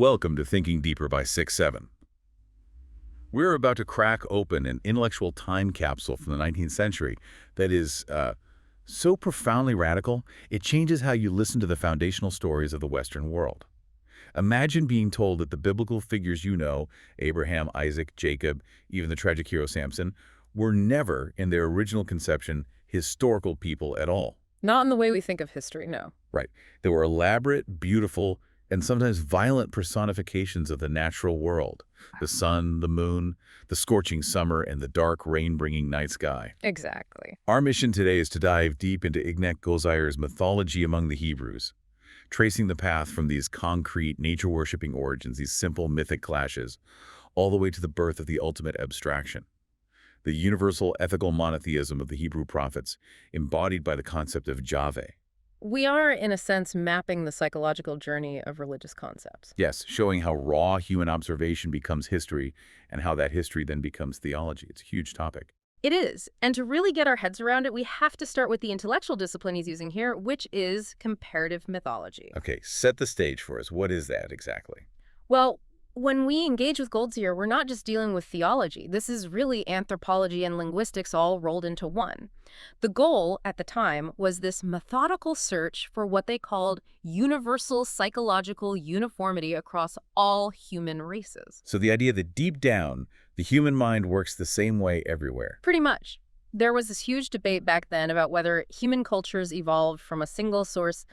Welcome to Thinking Deeper by 6-7. We're about to crack open an intellectual time capsule from the 19th century that is so profoundly radical, it changes how you listen to the foundational stories of the Western world. Imagine being told that the biblical figures you know, Abraham, Isaac, Jacob, even the tragic hero Samson, were never, in their original conception, historical people at all. Not in the way we think of history, no. Right. They were elaborate, beautiful, and sometimes violent personifications of the natural world. The sun, the moon, the scorching summer, and the dark, rain-bringing night sky. Exactly. Our mission today is to dive deep into Ignat Gozayir's mythology among the Hebrews, tracing the path from these concrete, nature-worshipping origins, these simple mythic clashes, all the way to the birth of the ultimate abstraction, the universal ethical monotheism of the Hebrew prophets, embodied by the concept of Javeh. We are, in a sense, mapping the psychological journey of religious concepts. Yes, showing how raw human observation becomes history and how that history then becomes theology. It's a huge topic. It is. And to really get our heads around it, we have to start with the intellectual discipline he's using here, which is comparative mythology. Okay, set the stage for us. What is that exactly? Well, when we engage with Goldziher, we're not just dealing with theology. This is really anthropology and linguistics all rolled into one. The goal at the time was this methodical search for what they called universal psychological uniformity across all human races. So the idea that deep down, the human mind works the same way everywhere. Pretty much. There was this huge debate back then about whether human cultures evolved from a single source,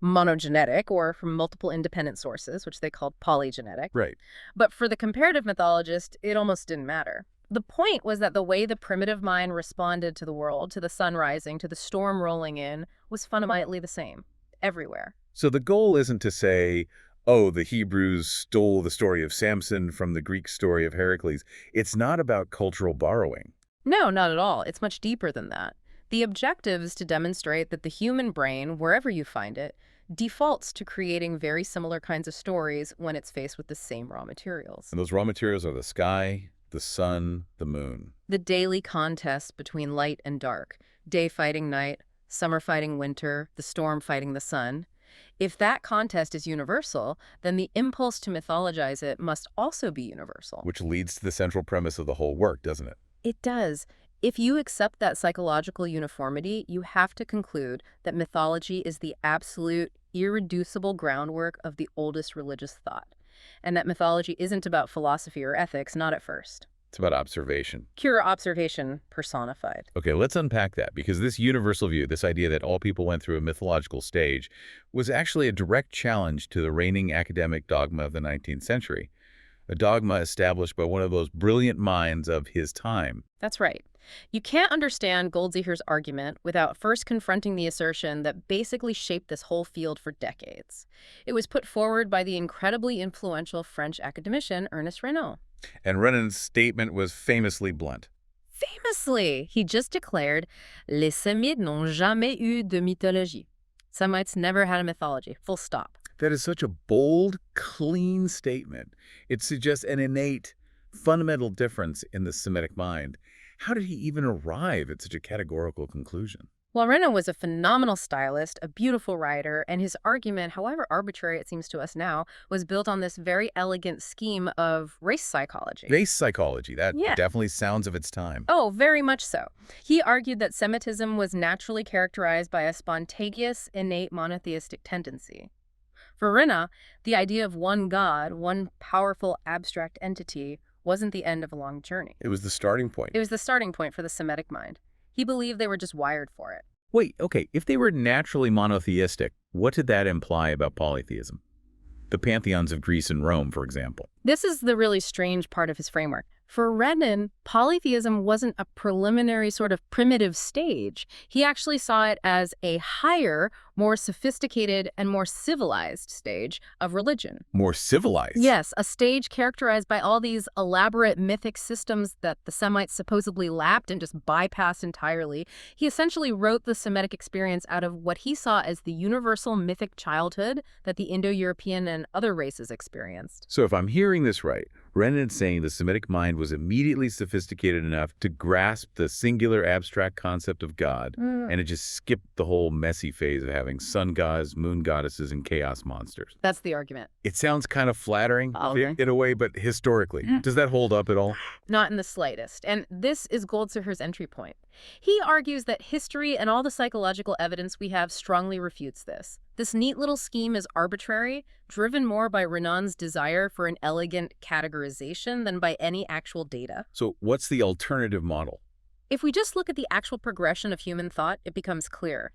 monogenetic, or from multiple independent sources, which they called polygenetic. Right. But for the comparative mythologist, it almost didn't matter. The point was that the way the primitive mind responded to the world, to the sun rising, to the storm rolling in, was fundamentally the same, everywhere. So the goal isn't to say, oh, the Hebrews stole the story of Samson from the Greek story of Heracles. It's not about cultural borrowing. No, not at all. It's much deeper than that. The objective is to demonstrate that the human brain, wherever you find it, defaults to creating very similar kinds of stories when it's faced with the same raw materials. And those raw materials are the sky, the sun, the moon. The daily contest between light and dark, day fighting night, summer fighting winter, the storm fighting the sun. If that contest is universal, then the impulse to mythologize it must also be universal. Which leads to the central premise of the whole work, doesn't it? It does. If you accept that psychological uniformity, you have to conclude that mythology is the absolute, irreducible groundwork of the oldest religious thought, and that mythology isn't about philosophy or ethics, not at first. It's about observation. Pure observation personified. Okay, let's unpack that, because this universal view, this idea that all people went through a mythological stage, was actually a direct challenge to the reigning academic dogma of the 19th century, a dogma established by one of those brilliant minds of his time. That's right. You can't understand Goldzier's argument without first confronting the assertion that basically shaped this whole field for decades. It was put forward by the incredibly influential French academician Ernest Renan. And Renan's statement was famously blunt. Famously, he just declared, Les Semites n'ont jamais eu de mythologie. Semites never had a mythology, full stop. That is such a bold, clean statement. It suggests an innate, fundamental difference in the Semitic mind. How did he even arrive at such a categorical conclusion? Well, Renan was a phenomenal stylist, a beautiful writer, and his argument, however arbitrary it seems to us now, was built on this very elegant scheme of race psychology. Race psychology, that Yeah. definitely sounds of its time. Oh, very much so. He argued that Semitism was naturally characterized by a spontaneous, innate monotheistic tendency. For Renan, the idea of one God, one powerful abstract entity, wasn't the end of a long journey. It was the starting point. It was the starting point for the Semitic mind. He believed they were just wired for it. Wait, okay, if they were naturally monotheistic, what did that imply about polytheism? The pantheons of Greece and Rome, for example. This is the really strange part of his framework. For Renan, polytheism wasn't a preliminary sort of primitive stage. He actually saw it as a higher, more sophisticated, and more civilized stage of religion. More civilized? Yes, a stage characterized by all these elaborate mythic systems that the Semites supposedly lapped and just bypassed entirely. He essentially wrote the Semitic experience out of what he saw as the universal mythic childhood that the Indo-European and other races experienced. So if I'm hearing this right, Renan's saying the Semitic mind was immediately sophisticated enough to grasp the singular abstract concept of God, and it just skipped the whole messy phase of having sun gods, moon goddesses, and chaos monsters. That's the argument. It sounds kind of flattering Okay. in a way, but historically, does that hold up at all? Not in the slightest. And this is Goldziher's entry point. He argues that history and all the psychological evidence we have strongly refutes this. This neat little scheme is arbitrary, driven more by Renan's desire for an elegant categorization than by any actual data. So what's the alternative model? If we just look at the actual progression of human thought, it becomes clear.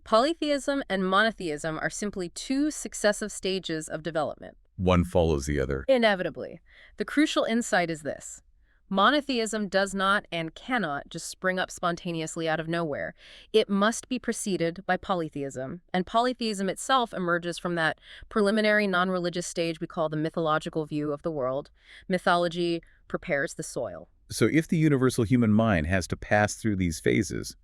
Polytheism and monotheism are simply two successive stages of development. One follows the other. Inevitably. The crucial insight is this. Monotheism does not and cannot just spring up spontaneously out of nowhere. It must be preceded by polytheism, and polytheism itself emerges from that preliminary non-religious stage we call the mythological view of the world. Mythology prepares the soil. So if the universal human mind has to pass through these phases,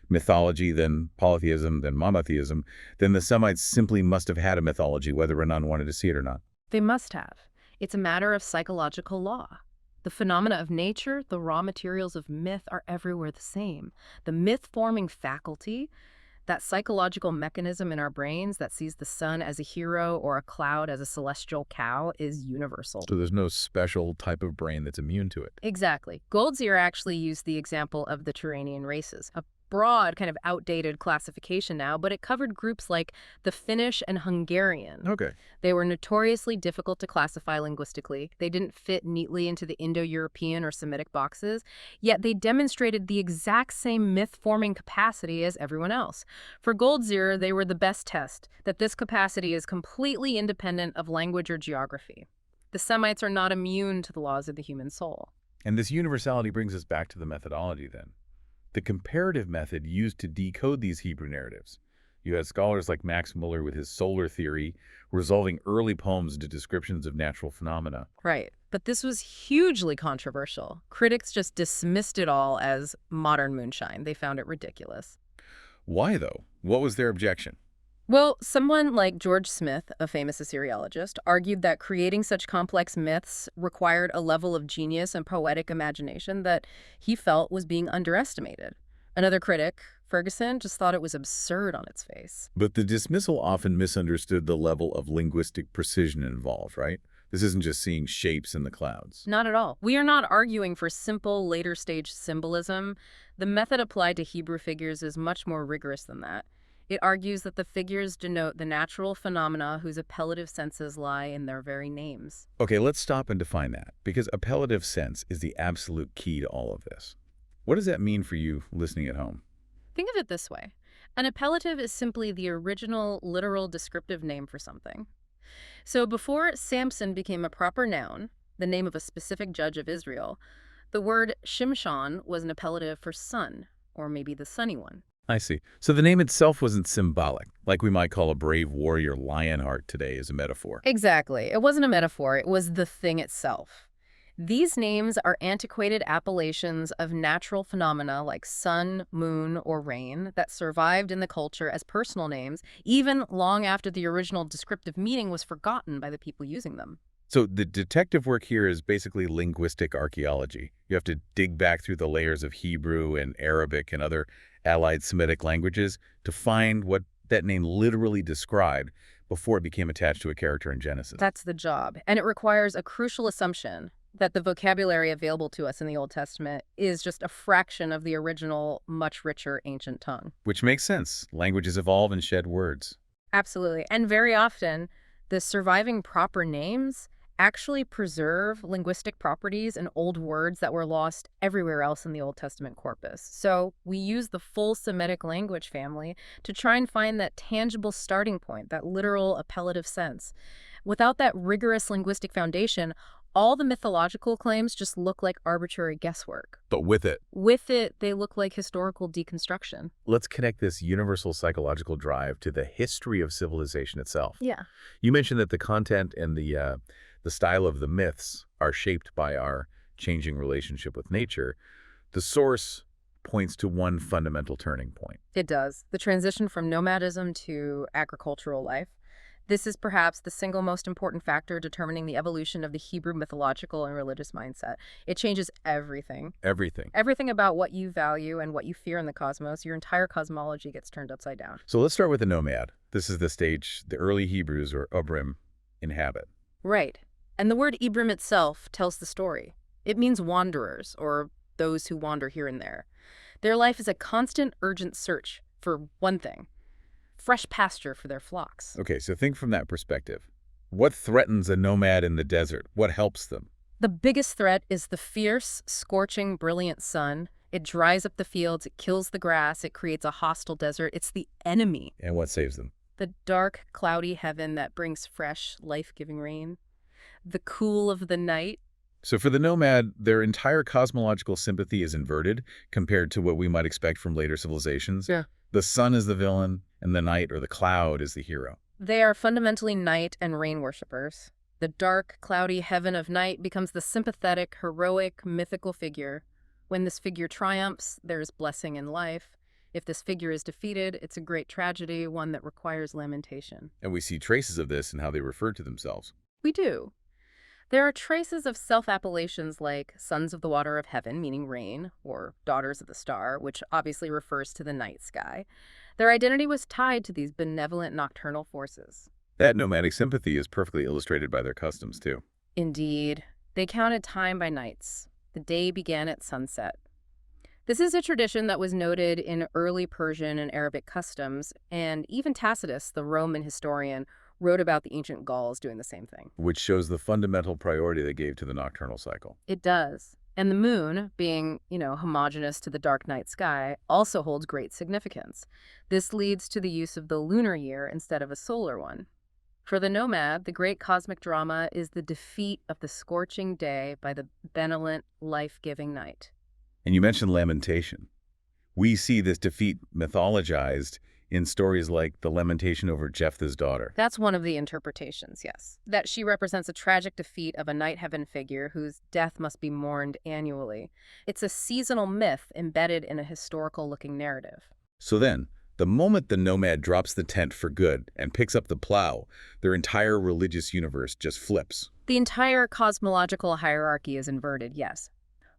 mythology, then polytheism, then monotheism, then the Semites simply must have had a mythology, whether Renan wanted to see it or not. They must have. It's a matter of psychological law. The phenomena of nature, the raw materials of myth are everywhere the same. The myth-forming faculty, that psychological mechanism in our brains that sees the sun as a hero or a cloud as a celestial cow, is universal. So there's no special type of brain that's immune to it. Exactly. Goldziher actually used the example of the Turanian races, a broad, kind of outdated classification now, but it covered groups like the Finnish and Hungarian. Okay. They were notoriously difficult to classify linguistically. They didn't fit neatly into the Indo-European or Semitic boxes, yet they demonstrated the exact same myth-forming capacity as everyone else. For Goldziher, they were the best test that this capacity is completely independent of language or geography. The Semites are not immune to the laws of the human soul. And this universality brings us back to the methodology then. The comparative method used to decode these Hebrew narratives. You had scholars like Max Muller with his solar theory, resolving early poems into descriptions of natural phenomena. Right. But this was hugely controversial. Critics just dismissed it all as modern moonshine. They found it ridiculous. Why, though? What was their objection? Well, someone like George Smith, a famous Assyriologist, argued that creating such complex myths required a level of genius and poetic imagination that he felt was being underestimated. Another critic, Ferguson, just thought it was absurd on its face. But the dismissal often misunderstood the level of linguistic precision involved, right? This isn't just seeing shapes in the clouds. Not at all. We are not arguing for simple later-stage symbolism. The method applied to Hebrew figures is much more rigorous than that. It argues that the figures denote the natural phenomena whose appellative senses lie in their very names. Okay, let's stop and define that, because appellative sense is the absolute key to all of this. What does that mean for you listening at home? Think of it this way. An appellative is simply the original, literal, descriptive name for something. So before Samson became a proper noun, the name of a specific judge of Israel, the word Shimshon was an appellative for sun, or maybe the sunny one. I see. So the name itself wasn't symbolic, like we might call a brave warrior Lionheart today as a metaphor. Exactly. It wasn't a metaphor. It was the thing itself. These names are antiquated appellations of natural phenomena like sun, moon, or rain that survived in the culture as personal names, even long after the original descriptive meaning was forgotten by the people using them. So the detective work here is basically linguistic archaeology. You have to dig back through the layers of Hebrew and Arabic and other allied Semitic languages to find what that name literally described before it became attached to a character in Genesis. That's the job. And it requires a crucial assumption that the vocabulary available to us in the Old Testament is just a fraction of the original, much richer ancient tongue. Which makes sense. Languages evolve and shed words. Absolutely. And very often, the surviving proper names actually preserve linguistic properties and old words that were lost everywhere else in the Old Testament corpus. So we use the full Semitic language family to try and find that tangible starting point, that literal appellative sense. Without that rigorous linguistic foundation, all the mythological claims just look like arbitrary guesswork. But with it, They look like historical deconstruction. let's connect this universal psychological drive to the history of civilization itself. Yeah. You mentioned that the content and the style of the myths are shaped by our changing relationship with nature. The source points to one fundamental turning point. It does. The transition from nomadism to agricultural life. This is perhaps the single most important factor determining the evolution of the Hebrew mythological and religious mindset. It changes everything. Everything. Everything about what you value and what you fear in the cosmos, your entire cosmology gets turned upside down. So let's start with the nomad. This is the stage the early Hebrews, or Abrim, inhabit. Right. And the word Ibrim itself tells the story. It means wanderers, or those who wander here and there. Their life is a constant, urgent search for one thing: fresh pasture for their flocks. Okay, so think from that perspective. What threatens a nomad in the desert? What helps them? The biggest threat is the fierce, scorching, brilliant sun. It dries up the fields, it kills the grass, it creates a hostile desert. It's the enemy. And what saves them? The dark, cloudy heaven that brings fresh, life-giving rain. The cool of the night. So for the nomad, their entire cosmological sympathy is inverted compared to what we might expect from later civilizations. Yeah. The sun is the villain, and the night or the cloud is the hero. They are fundamentally night and rain worshippers. The dark, cloudy heaven of night becomes the sympathetic, heroic, mythical figure. When this figure triumphs, there is blessing in life. If this figure is defeated, it's a great tragedy, one that requires lamentation. And we see traces of this in how they refer to themselves. We do. There are traces of self-appellations like sons of the water of heaven, meaning rain, or daughters of the star, which obviously refers to the night sky. Their identity was tied to these benevolent nocturnal forces. That nomadic sympathy is perfectly illustrated by their customs, too. Indeed, they counted time by nights. The day began at sunset. This is a tradition that was noted in early Persian and Arabic customs, and even Tacitus, the Roman historian, wrote about the ancient Gauls doing the same thing. Which shows the fundamental priority they gave to the nocturnal cycle. It does. And the moon, being, homogeneous to the dark night sky, also holds great significance. This leads to the use of the lunar year instead of a solar one. For the nomad, the great cosmic drama is the defeat of the scorching day by the benevolent, life-giving night. And you mentioned lamentation. We see this defeat mythologized in stories like the lamentation over Jephthah's daughter. That's one of the interpretations, yes. That she represents a tragic defeat of a night heaven figure whose death must be mourned annually. It's a seasonal myth embedded in a historical-looking narrative. So then, the moment the nomad drops the tent for good and picks up the plow, their entire religious universe just flips. The entire cosmological hierarchy is inverted, yes.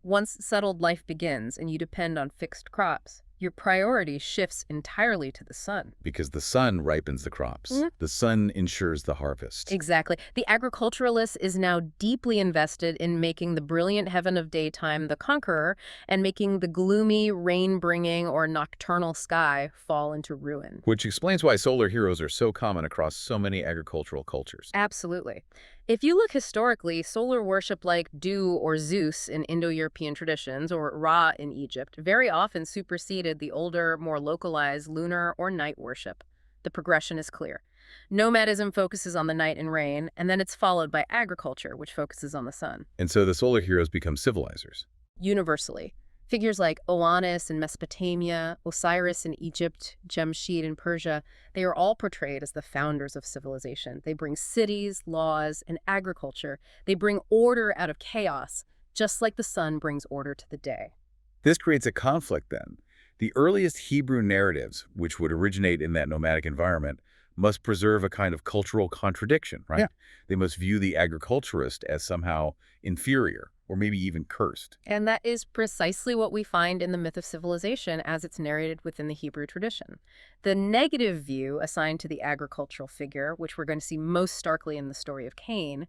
Once settled life begins and you depend on fixed crops, your priority shifts entirely to the sun. Because the sun ripens the crops. The sun ensures the harvest. Exactly. The agriculturalist is now deeply invested in making the brilliant heaven of daytime the conqueror and making the gloomy, rain-bringing, or nocturnal sky fall into ruin. Which explains why solar heroes are so common across so many agricultural cultures. Absolutely. If you look historically, solar worship like Du or Zeus in Indo-European traditions or Ra in Egypt very often superseded the older, more localized lunar or night worship. The progression is clear. Nomadism focuses on the night and rain, and then it's followed by agriculture, which focuses on the sun. And so the solar heroes become civilizers. Universally. Figures like Oannes in Mesopotamia, Osiris in Egypt, Jamshid in Persia, they are all portrayed as the founders of civilization. They bring cities, laws, and agriculture. They bring order out of chaos, just like the sun brings order to the day. This creates a conflict then. The earliest Hebrew narratives, which would originate in that nomadic environment, must preserve a kind of cultural contradiction, right? Yeah. They must view the agriculturist as somehow inferior, or maybe even cursed. And that is precisely what we find in the myth of civilization as it's narrated within the Hebrew tradition. The negative view assigned to the agricultural figure, which we're going to see most starkly in the story of Cain,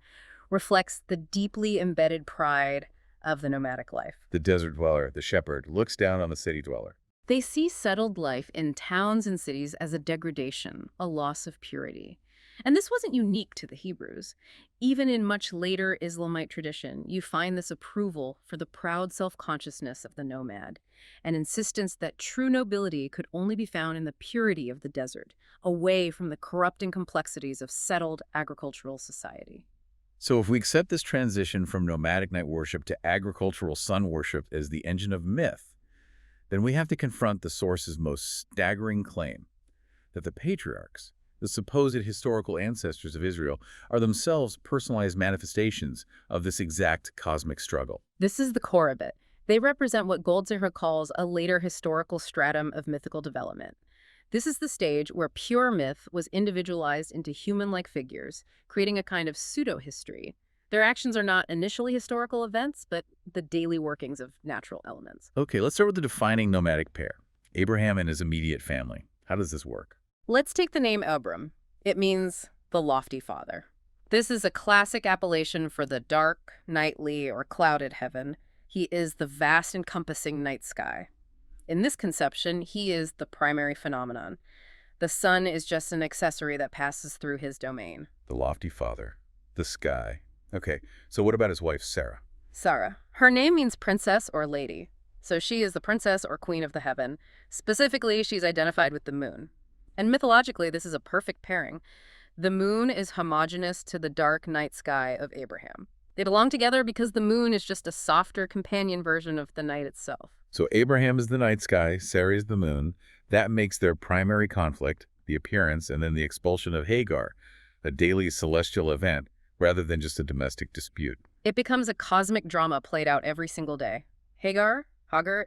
reflects the deeply embedded pride of the nomadic life. The desert dweller, the shepherd, looks down on the city dweller. They see settled life in towns and cities as a degradation, a loss of purity. And this wasn't unique to the Hebrews. Even in much later Islamite tradition, you find this approval for the proud self-consciousness of the nomad, an insistence that true nobility could only be found in the purity of the desert, away from the corrupting complexities of settled agricultural society. So if we accept this transition from nomadic night worship to agricultural sun worship as the engine of myth, then we have to confront the source's most staggering claim, that the patriarchs, the supposed historical ancestors of Israel, are themselves personalized manifestations of this exact cosmic struggle. This is the core of it. They represent what Goldziher calls a later historical stratum of mythical development. This is the stage where pure myth was individualized into human-like figures, creating a kind of pseudo-history. Their actions are not initially historical events, but the daily workings of natural elements. Okay, let's start with the defining nomadic pair, Abraham and his immediate family. How does this work? Let's take the name Abram. It means the lofty father. This is a classic appellation for the dark, nightly, or clouded heaven. He is the vast encompassing night sky. In this conception, he is the primary phenomenon. The sun is just an accessory that passes through his domain. The lofty father, the sky. Okay, so what about his wife, Sarah? Sarah. Her name means princess or lady. So she is the princess or queen of the heaven. Specifically, she's identified with the moon. And mythologically, this is a perfect pairing. The moon is homogeneous to the dark night sky of Abraham. They belong together because the moon is just a softer companion version of the night itself. So Abraham is the night sky, Sarah is the moon. That makes their primary conflict, the appearance, and then the expulsion of Hagar, a daily celestial event, rather than just a domestic dispute. It becomes a cosmic drama played out every single day. Hagar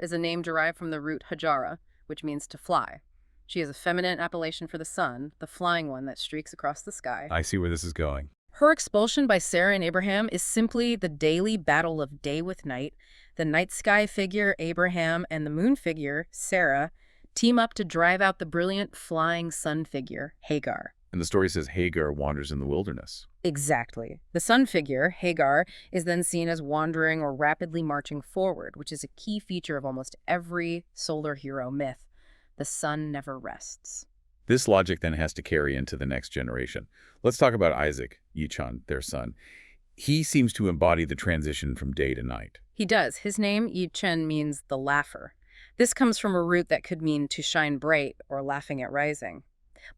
is a name derived from the root Hajara, which means to fly. She is a feminine appellation for the sun, the flying one that streaks across the sky. I see where this is going. Her expulsion by Sarah and Abraham is simply the daily battle of day with night. The night sky figure, Abraham, and the moon figure, Sarah, team up to drive out the brilliant flying sun figure, Hagar. And the story says Hagar wanders in the wilderness. Exactly. The sun figure, Hagar, is then seen as wandering or rapidly marching forward, which is a key feature of almost every solar hero myth. The sun never rests. This logic then has to carry into the next generation. Let's talk about Isaac, Yichon, their son. He seems to embody the transition from day to night. He does. His name, Yichen, means the laugher. This comes from a root that could mean to shine bright or laughing at rising.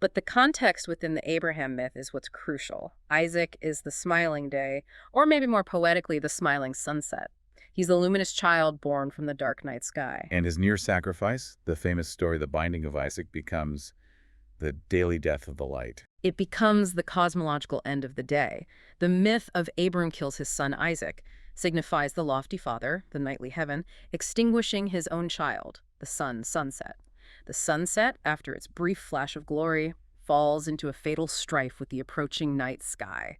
But the context within the Abraham myth is what's crucial. Isaac is the smiling day, or maybe more poetically, the smiling sunset. He's the luminous child born from the dark night sky. And his near sacrifice, the famous story, the binding of Isaac, becomes the daily death of the light. It becomes the cosmological end of the day. The myth of Abram kills his son Isaac signifies the lofty father, the nightly heaven, extinguishing his own child, the sun's sunset. The sunset, after its brief flash of glory, falls into a fatal strife with the approaching night sky.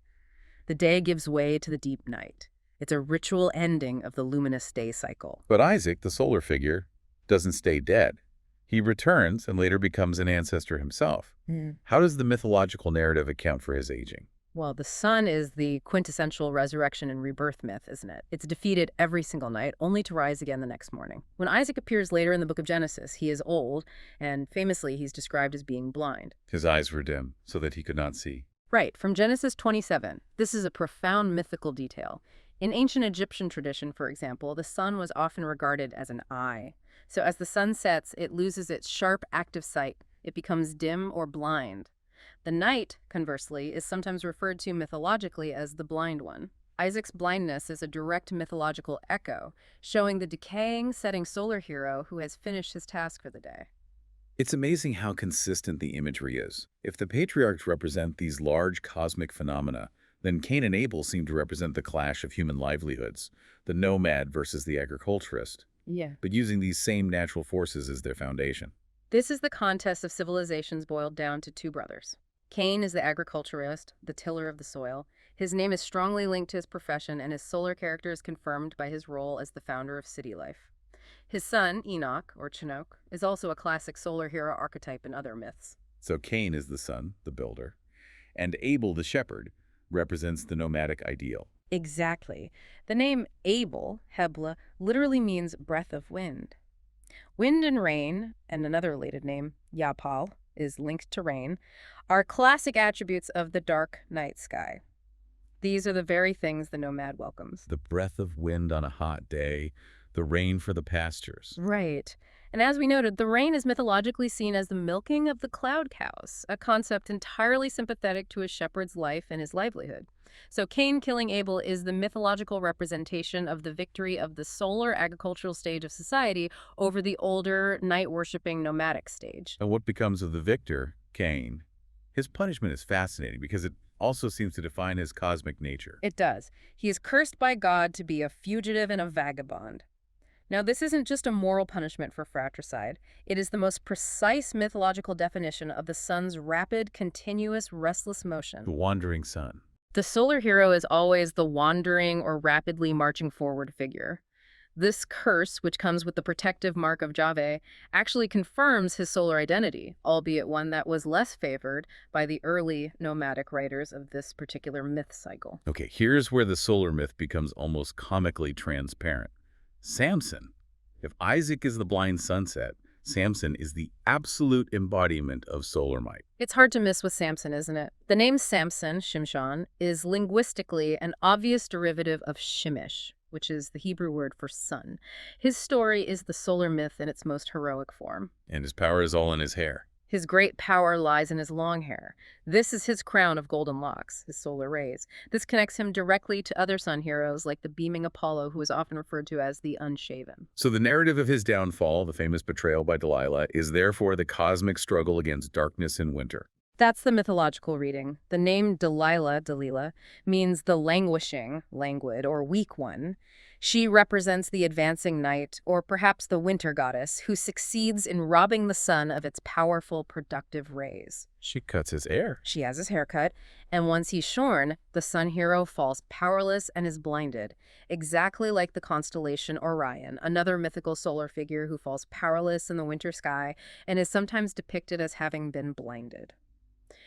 The day gives way to the deep night. It's a ritual ending of the luminous day cycle. But Isaac, the solar figure, doesn't stay dead. He returns and later becomes an ancestor himself. How does the mythological narrative account for his aging? Well, the sun is the quintessential resurrection and rebirth myth, isn't it? It's defeated every single night, only to rise again the next morning. When Isaac appears later in the book of Genesis, he is old, and famously he's described as being blind. His eyes were dim, so that he could not see. Right, from Genesis 27. This is a profound mythical detail. In ancient Egyptian tradition, for example, the sun was often regarded as an eye. So as the sun sets, it loses its sharp, active sight. It becomes dim or blind. The night, conversely, is sometimes referred to mythologically as the blind one. Isaac's blindness is a direct mythological echo, showing the decaying, setting solar hero who has finished his task for the day. It's amazing how consistent the imagery is. If the patriarchs represent these large cosmic phenomena, then Cain and Abel seem to represent the clash of human livelihoods, the nomad versus the agriculturist, Yeah. but using these same natural forces as their foundation. This is the contest of civilizations boiled down to two brothers. Cain is the agriculturist, the tiller of the soil. His name is strongly linked to his profession, and his solar character is confirmed by his role as the founder of city life. His son, Enoch, or Chinook, is also a classic solar hero archetype in other myths. So Cain is the son, the builder, and Abel, the shepherd, represents the nomadic ideal. Exactly. The name Abel, Hebla, literally means breath of wind. Wind and rain, and another related name, Yapal, is linked to rain, are classic attributes of the dark night sky. These are the very things the nomad welcomes. The breath of wind on a hot day, the rain for the pastures. Right. And as we noted, the rain is mythologically seen as the milking of the cloud cows, a concept entirely sympathetic to a shepherd's life and his livelihood. So Cain killing Abel is the mythological representation of the victory of the solar agricultural stage of society over the older, night-worshipping nomadic stage. And what becomes of the victor, Cain? His punishment is fascinating because it also seems to define his cosmic nature. It does. He is cursed by God to be a fugitive and a vagabond. Now, this isn't just a moral punishment for fratricide. It is the most precise mythological definition of the sun's rapid, continuous, restless The motion. wandering sun. The solar hero is always the wandering or rapidly marching forward figure. This curse, which comes with the protective mark of Jahve, actually confirms his solar identity, albeit one that was less favored by the early nomadic writers of this particular myth cycle. Okay, here's where the solar myth becomes almost comically transparent. Samson. If Isaac is the blind sunset, Samson is the absolute embodiment of solar might. It's hard to miss with Samson, isn't it? The name Samson, Shimshon, is linguistically an obvious derivative of Shemish, which is the Hebrew word for sun. His story is the solar myth in its most heroic form. And his power is all in his hair. His great power lies in his long hair. This is his crown of golden locks, his solar rays. This connects him directly to other sun heroes like the beaming Apollo, who is often referred to as the unshaven. So the narrative of his downfall, the famous betrayal by Delilah, is therefore the cosmic struggle against darkness in winter. That's the mythological reading. The name Delilah, means the languishing, languid, or weak one. She represents the advancing night, or perhaps the winter goddess, who succeeds in robbing the sun of its powerful, productive rays. She cuts his hair. She has his hair cut, and once he's shorn, the sun hero falls powerless and is blinded, exactly like the constellation Orion, another mythical solar figure who falls powerless in the winter sky and is sometimes depicted as having been blinded.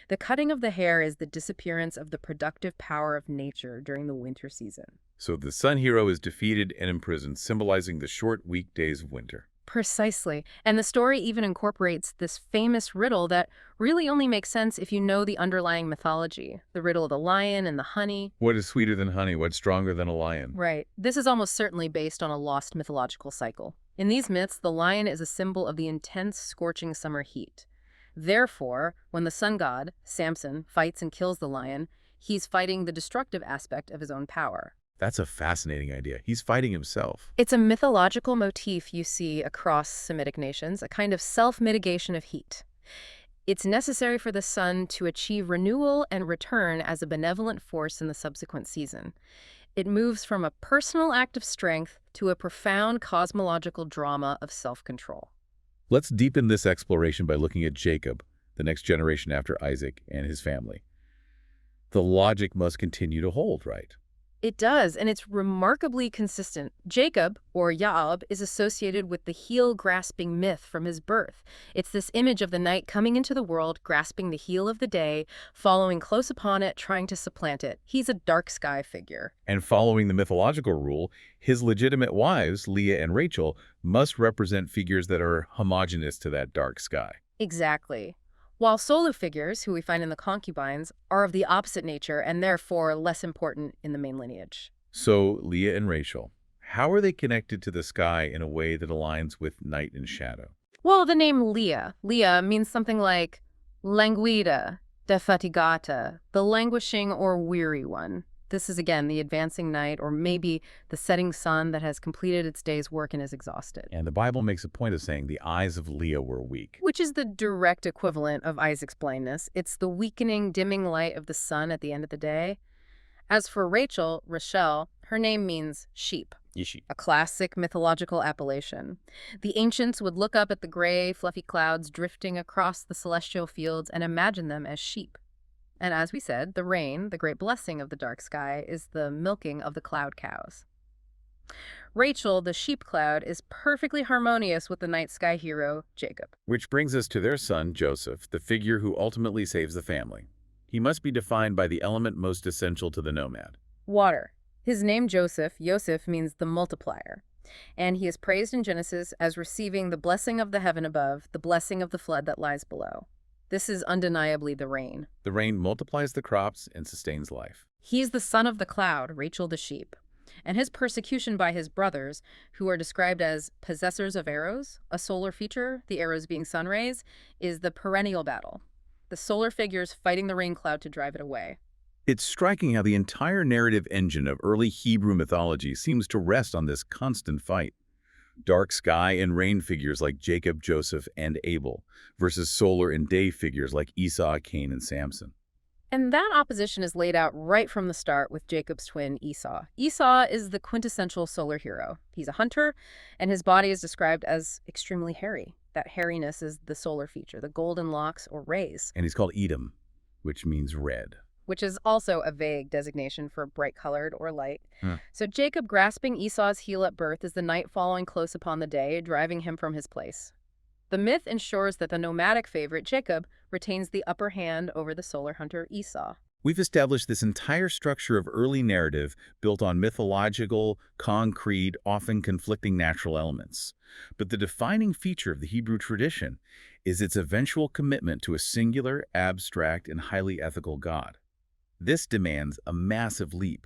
The cutting of the hair is the disappearance of the productive power of nature during the winter season. So the sun hero is defeated and imprisoned, symbolizing the short, weak days of winter. Precisely. And the story even incorporates this famous riddle that really only makes sense if you know the underlying mythology. The riddle of the lion and the honey. What is sweeter than honey? What's stronger than a lion? Right. This is almost certainly based on a lost mythological cycle. In these myths, the lion is a symbol of the intense, scorching summer heat. Therefore, when the sun god, Samson, fights and kills the lion, he's fighting the destructive aspect of his own power. That's a fascinating idea. He's fighting himself. It's a mythological motif you see across Semitic nations, a kind of self-mitigation of heat. It's necessary for the sun to achieve renewal and return as a benevolent force in the subsequent season. It moves from a personal act of strength to a profound cosmological drama of self-control. Let's deepen this exploration by looking at Jacob, the next generation after Isaac, and his family. The logic must continue to hold, right? It does, and it's remarkably consistent. Jacob, or Yaab, is associated with the heel-grasping myth from his birth. It's this image of the night coming into the world, grasping the heel of the day, following close upon it, trying to supplant it. He's a dark sky figure. And following the mythological rule, his legitimate wives, Leah and Rachel, must represent figures that are homogeneous to that dark sky. Exactly. While solo figures, who we find in the concubines, are of the opposite nature and therefore less important in the main lineage. So, Leah and Rachel, how are they connected to the sky in a way that aligns with night and shadow? Well, the name Leah means something like languida, defatigata, the languishing or weary one. This is, again, the advancing night, or maybe the setting sun that has completed its day's work and is exhausted. And the Bible makes a point of saying the eyes of Leah were weak. Which is the direct equivalent of Isaac's blindness. It's the weakening, dimming light of the sun at the end of the day. As for Rachel, her name means sheep, Yishi. a classic mythological appellation. The ancients would look up at the gray, fluffy clouds drifting across the celestial fields and imagine them as sheep. And as we said, the rain, the great blessing of the dark sky, is the milking of the cloud cows. Rachel, the sheep cloud, is perfectly harmonious with the night sky hero, Jacob. Which brings us to their son, Joseph, the figure who ultimately saves the family. He must be defined by the element most essential to the nomad. Water. His name Yosef means the multiplier. And he is praised in Genesis as receiving the blessing of the heaven above, the blessing of the flood that lies below. This is undeniably the rain. The rain multiplies the crops and sustains life. He's the son of the cloud, Rachel the sheep. And his persecution by his brothers, who are described as possessors of arrows, a solar feature, the arrows being sun rays, is the perennial battle. The solar figures fighting the rain cloud to drive it away. It's striking how the entire narrative engine of early Hebrew mythology seems to rest on this constant fight. Dark sky and rain figures like Jacob, Joseph, and Abel, versus solar and day figures like Esau, Cain, and Samson. And that opposition is laid out right from the start with Jacob's twin, Esau. Esau is the quintessential solar hero. He's a hunter, and his body is described as extremely hairy. That hairiness is the solar feature, the golden locks or rays, And he's called Edom, which means red. which is also a vague designation for bright-colored or light. Huh. So Jacob grasping Esau's heel at birth is the night following close upon the day, driving him from his place. The myth ensures that the nomadic favorite, Jacob, retains the upper hand over the solar hunter, Esau. We've established this entire structure of early narrative built on mythological, concrete, often conflicting natural elements. But the defining feature of the Hebrew tradition is its eventual commitment to a singular, abstract, and highly ethical God. This demands a massive leap.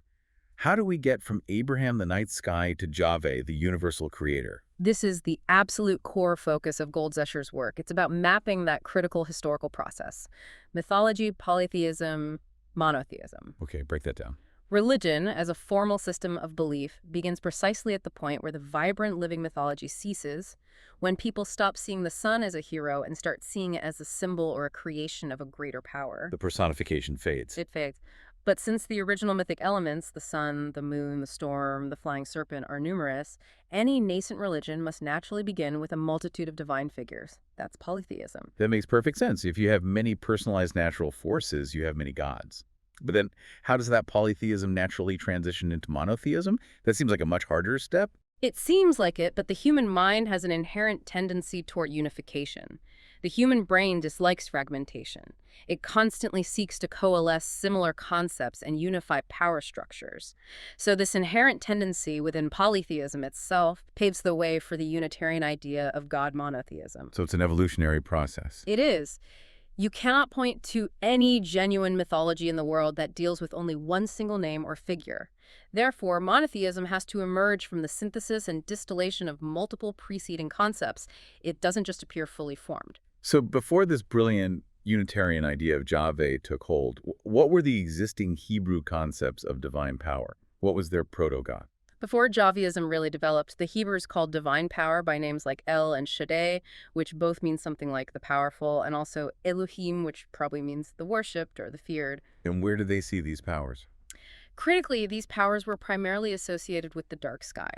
How do we get from Abraham the night sky to Yahweh, the universal creator? This is the absolute core focus of Goldsesher's work. It's about mapping that critical historical process. Mythology, polytheism, monotheism. Okay, break that down. Religion, as a formal system of belief, begins precisely at the point where the vibrant living mythology ceases, when people stop seeing the sun as a hero and start seeing it as a symbol or a creation of a greater power. The personification fades. It fades. But since the original mythic elements, the sun, the moon, the storm, the flying serpent, are numerous, any nascent religion must naturally begin with a multitude of divine figures. That's polytheism. That makes perfect sense. If you have many personalized natural forces, you have many gods. But then, how does that polytheism naturally transition into monotheism? That seems like a much harder step. It seems like it, but the human mind has an inherent tendency toward unification. The human brain dislikes fragmentation. It constantly seeks to coalesce similar concepts and unify power structures. So this inherent tendency within polytheism itself paves the way for the Unitarian idea of God monotheism. So it's an evolutionary process. It is. You cannot point to any genuine mythology in the world that deals with only one single name or figure. Therefore, monotheism has to emerge from the synthesis and distillation of multiple preceding concepts. It doesn't just appear fully formed. So before this brilliant Unitarian idea of Yahweh took hold, what were the existing Hebrew concepts of divine power? What was their proto-god? Before Jahvism really developed, the Hebrews called divine power by names like El and Shaddai, which both mean something like the powerful, and also Elohim, which probably means the worshipped or the feared. And where did they see these powers? Critically, these powers were primarily associated with the dark sky.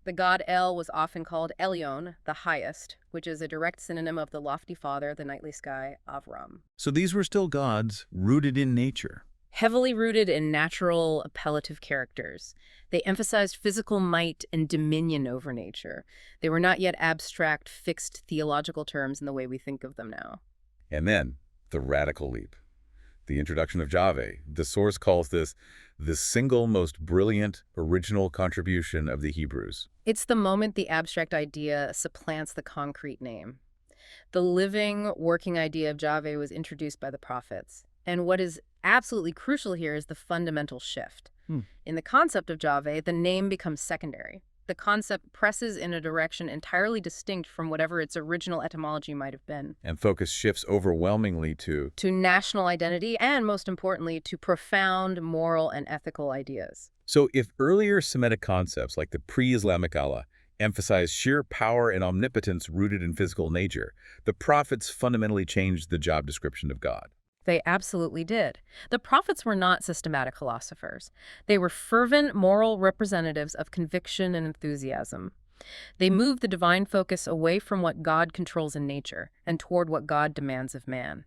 The god El was often called Elyon, the highest, which is a direct synonym of the lofty father, the nightly sky, Avram. So these were still gods rooted in nature. Heavily rooted in natural, appellative characters. They emphasized physical might and dominion over nature. They were not yet abstract, fixed theological terms in the way we think of them now. And then, the radical leap. The introduction of Yahweh. The source calls this the single most brilliant, original contribution of the Hebrews. It's the moment the abstract idea supplants the concrete name. The living, working idea of Yahweh was introduced by the prophets. And what is absolutely crucial here is the fundamental shift. In the concept of Yahweh, the name becomes secondary. The concept presses in a direction entirely distinct from whatever its original etymology might have been. And focus shifts overwhelmingly to National identity and, most importantly, to profound moral and ethical ideas. So if earlier Semitic concepts like the pre-Islamic Allah emphasized sheer power and omnipotence rooted in physical nature, the prophets fundamentally changed the job description of God. They absolutely did. The prophets were not systematic philosophers. They were fervent moral representatives of conviction and enthusiasm. They moved the divine focus away from what God controls in nature and toward what God demands of man.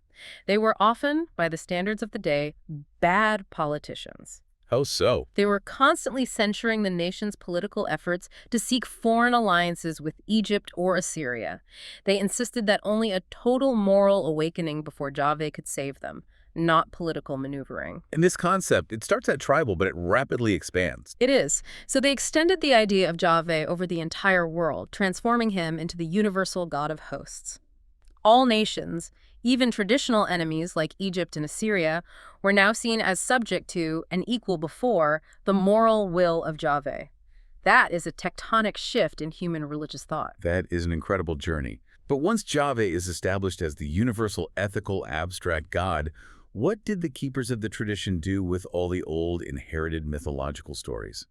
They were often, by the standards of the day, bad politicians. How so? They were constantly censuring the nation's political efforts to seek foreign alliances with Egypt or Assyria. They insisted that only a total moral awakening before Yahweh could save them, not political maneuvering. In this concept, it starts at tribal, but it rapidly expands. It is. So they extended the idea of Yahweh over the entire world, transforming him into the universal God of hosts. All nations, even traditional enemies like Egypt and Assyria, were now seen as subject to and equal before the moral will of Yahweh. That is a tectonic shift in human religious thought. That is an incredible journey. But once Yahweh is established as the universal, ethical, abstract God, what did the keepers of the tradition do with all the old, inherited mythological stories?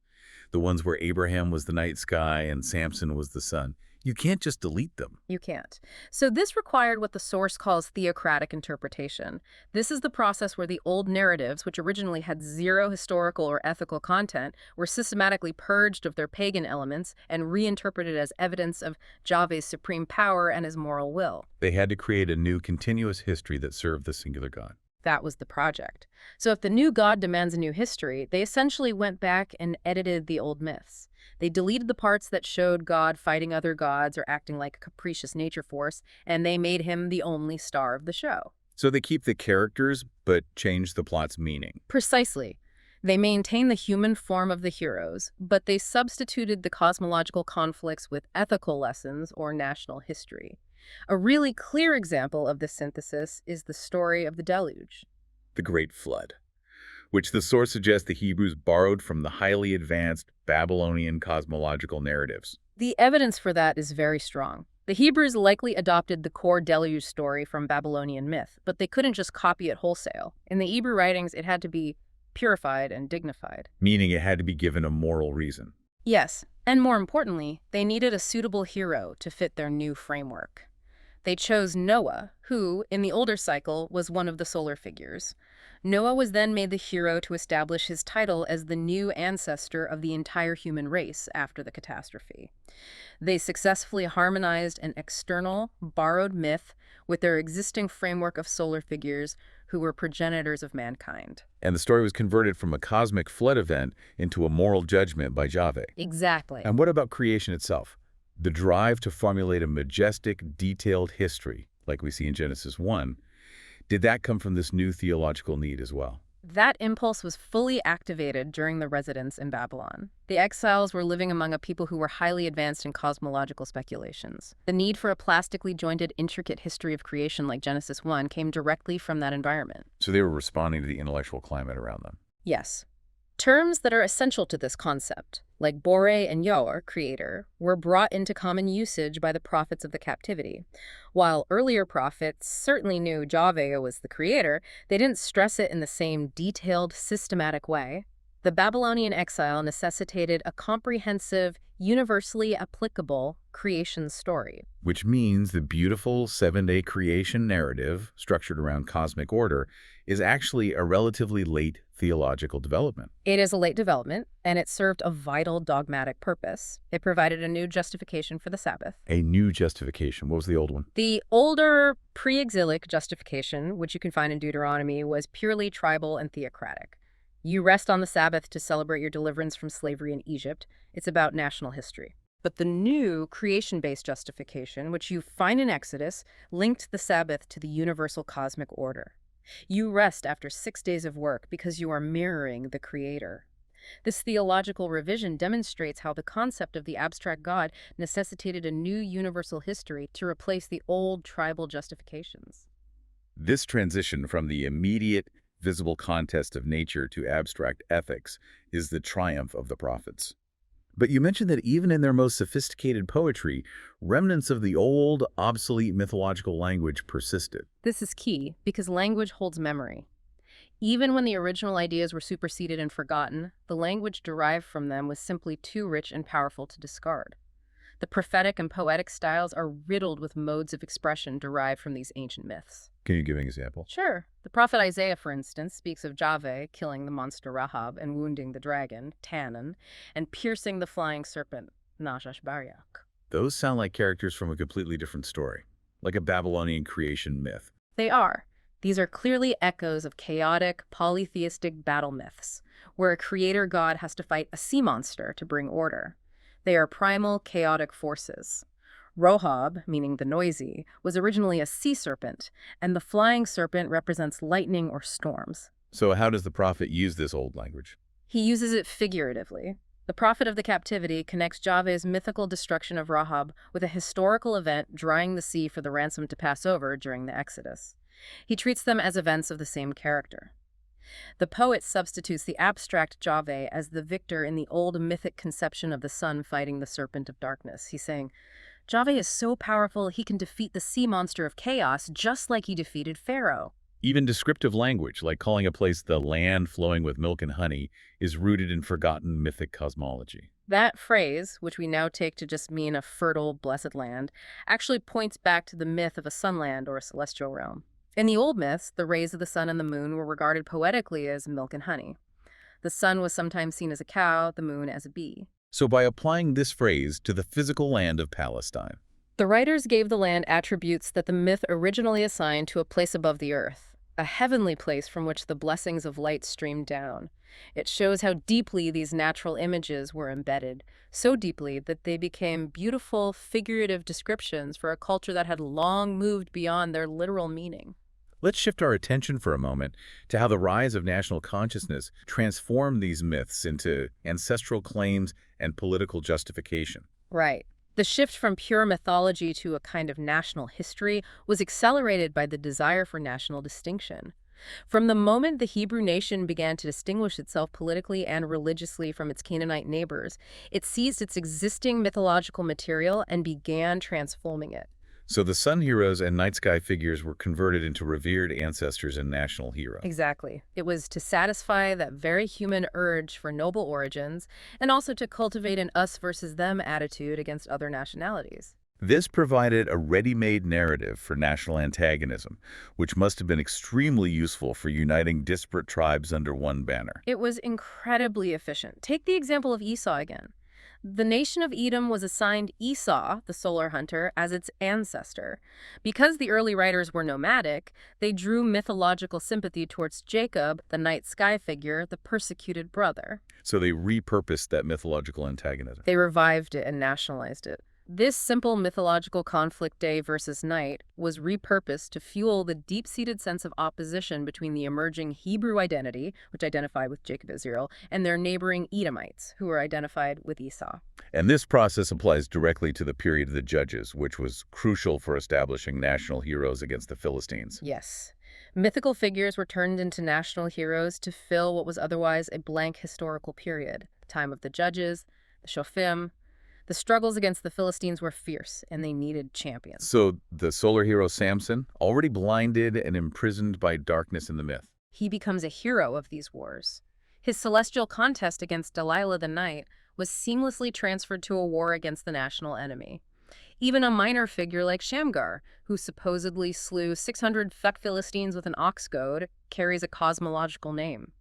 The ones where Abraham was the night sky and Samson was the sun. You can't just delete them. You can't. So this required what the source calls theocratic interpretation. This is the process where the old narratives, which originally had zero historical or ethical content, were systematically purged of their pagan elements and reinterpreted as evidence of Jahve's supreme power and his moral will. They had to create a new continuous history that served the singular God. That was the project. So if the new god demands a new history, they essentially went back and edited the old myths. They deleted the parts that showed God fighting other gods or acting like a capricious nature force, and they made him the only star of the show. So they keep the characters, but change the plot's meaning. Precisely. They maintain the human form of the heroes, but they substituted the cosmological conflicts with ethical lessons or national history. A really clear example of this synthesis is the story of the deluge. The Great Flood, which the source suggests the Hebrews borrowed from the highly advanced Babylonian cosmological narratives. The evidence for that is very strong. The Hebrews likely adopted the core deluge story from Babylonian myth, but they couldn't just copy it wholesale. In the Hebrew writings, it had to be purified and dignified. Meaning it had to be given a moral reason. Yes, and more importantly, they needed a suitable hero to fit their new framework. They chose Noah, who, in the older cycle, was one of the solar figures. Noah was then made the hero to establish his title as the new ancestor of the entire human race after the catastrophe. They successfully harmonized an external, borrowed myth with their existing framework of solar figures who were progenitors of mankind. And the story was converted from a cosmic flood event into a moral judgment by Jahve. Exactly. And what about creation itself? The drive to formulate a majestic, detailed history, like we see in Genesis 1, did that come from this new theological need as well? That impulse was fully activated during the residence in Babylon. The exiles were living among a people who were highly advanced in cosmological speculations. The need for a plastically jointed, intricate history of creation like Genesis 1 came directly from that environment. So they were responding to the intellectual climate around them. Yes. Terms that are essential to this concept, like Bore and Yor, creator, were brought into common usage by the prophets of the captivity. While earlier prophets certainly knew Jahve was the creator, they didn't stress it in the same detailed, systematic way. The Babylonian exile necessitated a comprehensive, universally applicable creation story. Which means the beautiful seven-day creation narrative, structured around cosmic order, is actually a relatively late theological development. It is a late development, and it served a vital dogmatic purpose. It provided a new justification for the Sabbath. A new justification. What was the old one? The older pre-exilic justification, which you can find in Deuteronomy, was purely tribal and theocratic. You rest on the Sabbath to celebrate your deliverance from slavery in Egypt. It's about national history. But the new creation-based justification, which you find in Exodus, linked the Sabbath to the universal cosmic order. You rest after 6 days of work because you are mirroring the Creator. This theological revision demonstrates how the concept of the abstract God necessitated a new universal history to replace the old tribal justifications. This transition from the immediate, visible contest of nature to abstract ethics is the triumph of the prophets. But you mentioned that even in their most sophisticated poetry, remnants of the old, obsolete mythological language persisted. This is key because language holds memory. Even when the original ideas were superseded and forgotten, the language derived from them was simply too rich and powerful to discard. The prophetic and poetic styles are riddled with modes of expression derived from these ancient myths. Can you give an example? Sure. The prophet Isaiah, for instance, speaks of Jahve killing the monster Rahab and wounding the dragon, Tannan, and piercing the flying serpent, Najash Baryak. Those sound like characters from a completely different story, like a Babylonian creation myth. They are. These are clearly echoes of chaotic, polytheistic battle myths, where a creator god has to fight a sea monster to bring order. They are primal, chaotic forces. Rohab, meaning the noisy, was originally a sea serpent, and the flying serpent represents lightning or storms. So how does the prophet use this old language? He uses it figuratively. The prophet of the captivity connects Jahve's mythical destruction of Rahab with a historical event drying the sea for the ransom to pass over during the Exodus. He treats them as events of the same character. The poet substitutes the abstract Jahve as the victor in the old mythic conception of the sun fighting the serpent of darkness. He's saying, Jahve is so powerful he can defeat the sea monster of chaos just like he defeated Pharaoh. Even descriptive language, like calling a place the land flowing with milk and honey, is rooted in forgotten mythic cosmology. That phrase, which we now take to just mean a fertile, blessed land, actually points back to the myth of a sunland or a celestial realm. In the old myths, the rays of the sun and the moon were regarded poetically as milk and honey. The sun was sometimes seen as a cow, the moon as a bee. So by applying this phrase to the physical land of Palestine, The writers gave the land attributes that the myth originally assigned to a place above the earth, a heavenly place from which the blessings of light streamed down. It shows how deeply these natural images were embedded, so deeply that they became beautiful, figurative descriptions for a culture that had long moved beyond their literal meaning. let's shift our attention for a moment to how the rise of national consciousness transformed these myths into ancestral claims and political justification. Right. The shift from pure mythology to a kind of national history was accelerated by the desire for national distinction. From the moment the Hebrew nation began to distinguish itself politically and religiously from its Canaanite neighbors, it seized its existing mythological material and began transforming it. So the sun heroes and night sky figures were converted into revered ancestors and national heroes. Exactly. It was to satisfy that very human urge for noble origins and also to cultivate an us versus them attitude against other nationalities. This provided a ready-made narrative for national antagonism, which must have been extremely useful for uniting disparate tribes under one banner. It was incredibly efficient. Take the example of Esau again. The nation of Edom was assigned Esau, the solar hunter, as its ancestor. Because the early writers were nomadic, they drew mythological sympathy towards Jacob, the night sky figure, the persecuted brother. So they repurposed that mythological antagonism. They revived it and nationalized it. This simple mythological conflict, day versus night, was repurposed to fuel the deep-seated sense of opposition between the emerging Hebrew identity, which identified with Jacob Israel, and their neighboring Edomites, who were identified with Esau. And this process applies directly to the period of the Judges, which was crucial for establishing national heroes against the Philistines. Yes. Mythical figures were turned into national heroes to fill what was otherwise a blank historical period. The time of the Judges, the Shofim. The struggles against the Philistines were fierce, and they needed champions. So the solar hero Samson, already blinded and imprisoned by darkness in the myth. He becomes a hero of these wars. His celestial contest against Delilah the Night was seamlessly transferred to a war against the national enemy. Even a minor figure like Shamgar, who supposedly slew 600 Philistines with an ox goad, carries a cosmological name.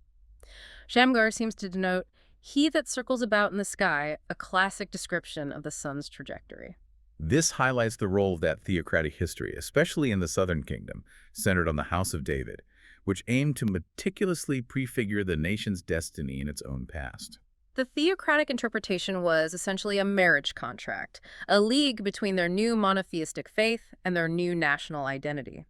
Shamgar seems to denote "he that circles about in the sky," a classic description of the sun's trajectory. This highlights the role of that theocratic history, especially in the southern kingdom, centered on the House of David, which aimed to meticulously prefigure the nation's destiny in its own past. The theocratic interpretation was essentially a marriage contract, a league between their new monotheistic faith and their new national identity.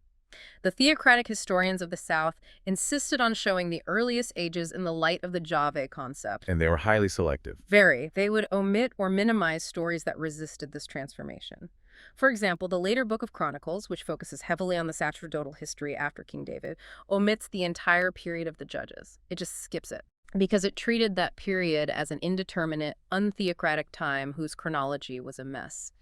The theocratic historians of the South insisted on showing the earliest ages in the light of the Jahve concept. And they were highly selective. Very. They would omit or minimize stories that resisted this transformation. For example, the later Book of Chronicles, which focuses heavily on the sacerdotal history after King David, omits the entire period of the Judges. It just skips it, because it treated that period as an indeterminate, untheocratic time whose chronology was a mess.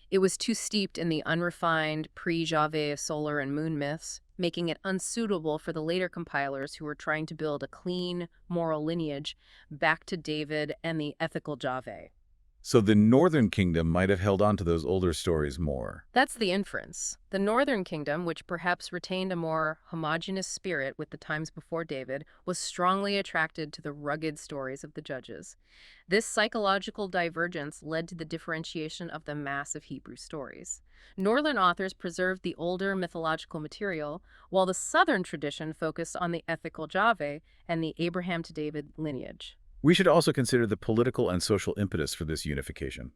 It was too steeped in the unrefined, pre-Jahve solar and moon myths, making it unsuitable for the later compilers who were trying to build a clean, moral lineage back to David and the ethical Jahve. So the northern kingdom might have held on to those older stories more. That's the inference. The northern kingdom, which perhaps retained a more homogeneous spirit with the times before David, was strongly attracted to the rugged stories of the Judges. This psychological divergence led to the differentiation of the massive Hebrew stories. Northern authors preserved the older mythological material, while the southern tradition focused on the ethical Jahve and the Abraham to David lineage. We should also consider the political and social impetus for this unification.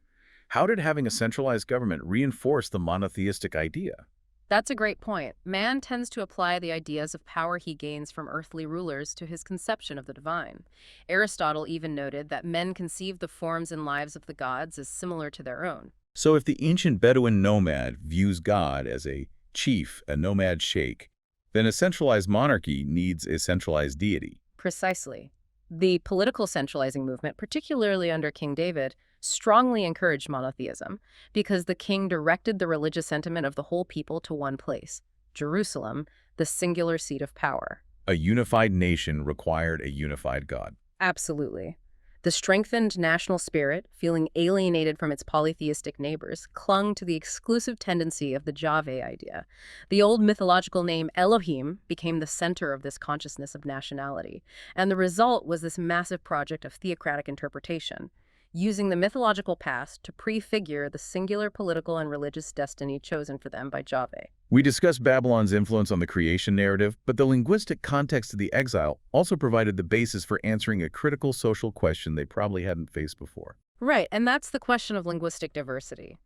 How did having a centralized government reinforce the monotheistic idea? That's a great point. Man tends to apply the ideas of power he gains from earthly rulers to his conception of the divine. Aristotle even noted that men conceive the forms and lives of the gods as similar to their own. So if the ancient Bedouin nomad views God as a chief, a nomad sheikh, then a centralized monarchy needs a centralized deity. Precisely. The political centralizing movement, particularly under King David, strongly encouraged monotheism because the king directed the religious sentiment of the whole people to one place, Jerusalem, the singular seat of power. A unified nation required a unified God. Absolutely. The strengthened national spirit, feeling alienated from its polytheistic neighbors, clung to the exclusive tendency of the Jahve idea. The old mythological name Elohim became the center of this consciousness of nationality, and the result was this massive project of theocratic interpretation, using the mythological past to prefigure the singular political and religious destiny chosen for them by Jahve. We discussed Babylon's influence on the creation narrative, but the linguistic context of the exile also provided the basis for answering a critical social question they probably hadn't faced before. Right, and that's the question of linguistic diversity.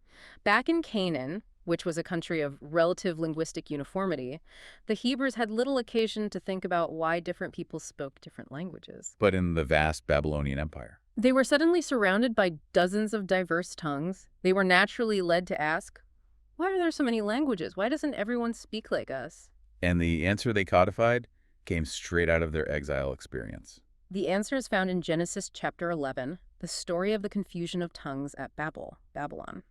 Back in Canaan, which was a country of relative linguistic uniformity, the Hebrews had little occasion to think about why different peoples spoke different languages. But in the vast Babylonian Empire. They were suddenly surrounded by dozens of diverse tongues. They were naturally led to ask, why are there so many languages? Why doesn't everyone speak like us? And the answer they codified came straight out of their exile experience. The answer is found in Genesis chapter 11, the story of the confusion of tongues at Babylon.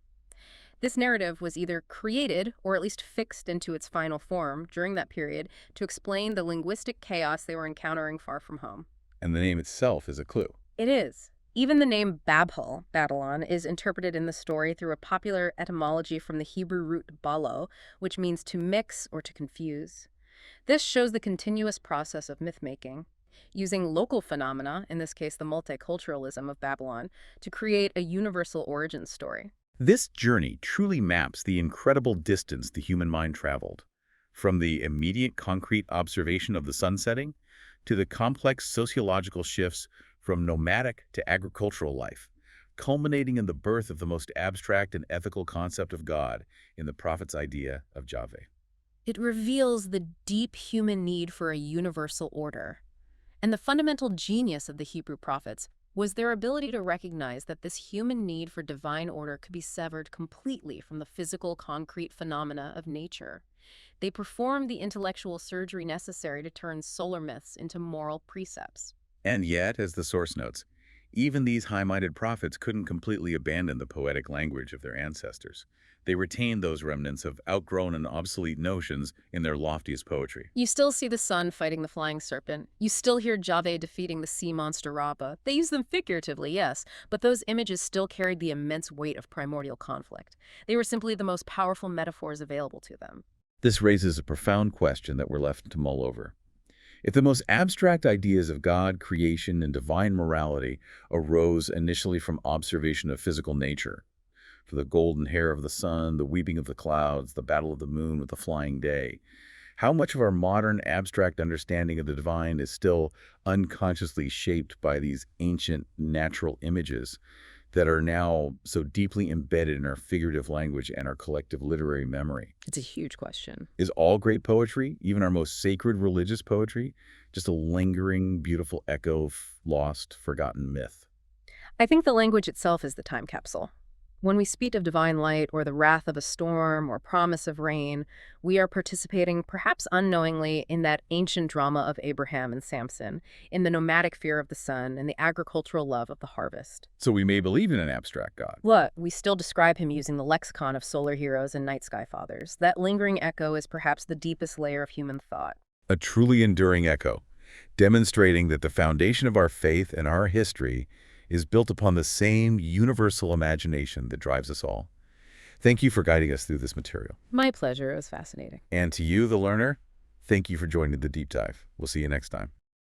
This narrative was either created or at least fixed into its final form during that period to explain the linguistic chaos they were encountering far from home. And the name itself is a clue. It is. Even the name Babylon, is interpreted in the story through a popular etymology from the Hebrew root balo, which means to mix or to confuse. This shows the continuous process of myth-making, using local phenomena, in this case the multiculturalism of Babylon, to create a universal origin story. This journey truly maps the incredible distance the human mind traveled, from the immediate concrete observation of the sun setting to the complex sociological shifts from nomadic to agricultural life, culminating in the birth of the most abstract and ethical concept of God in the prophet's idea of Jahve. It reveals the deep human need for a universal order. And the fundamental genius of the Hebrew prophets was their ability to recognize that this human need for divine order could be severed completely from the physical, concrete phenomena of nature. They performed the intellectual surgery necessary to turn solar myths into moral precepts. And yet, as the source notes, even these high-minded prophets couldn't completely abandon the poetic language of their ancestors. They retained those remnants of outgrown and obsolete notions in their loftiest poetry. You still see the sun fighting the flying serpent. You still hear Jahve defeating the sea monster Rabba. They use them figuratively, yes, but those images still carried the immense weight of primordial conflict. They were simply the most powerful metaphors available to them. This raises a profound question that we're left to mull over. If the most abstract ideas of God, creation, and divine morality arose initially from observation of physical nature, for the golden hair of the sun, the weeping of the clouds, the battle of the moon with the flying day, how much of our modern abstract understanding of the divine is still unconsciously shaped by these ancient natural images that are now so deeply embedded in our figurative language and our collective literary memory? It's a huge question. Is all great poetry, even our most sacred religious poetry, just a lingering, beautiful echo of lost, forgotten myth? I think the language itself is the time capsule. When we speak of divine light or the wrath of a storm or promise of rain, we are participating, perhaps unknowingly, in that ancient drama of Abraham and Samson, in the nomadic fear of the sun and the agricultural love of the harvest. So we may believe in an abstract God. Look, we still describe him using the lexicon of solar heroes and night sky fathers. That lingering echo is perhaps the deepest layer of human thought. A truly enduring echo, demonstrating that the foundation of our faith and our history is built upon the same universal imagination that drives us all. Thank you for guiding us through this material. My pleasure. It was fascinating. And to you, the learner, thank you for joining the deep dive. We'll see you next time.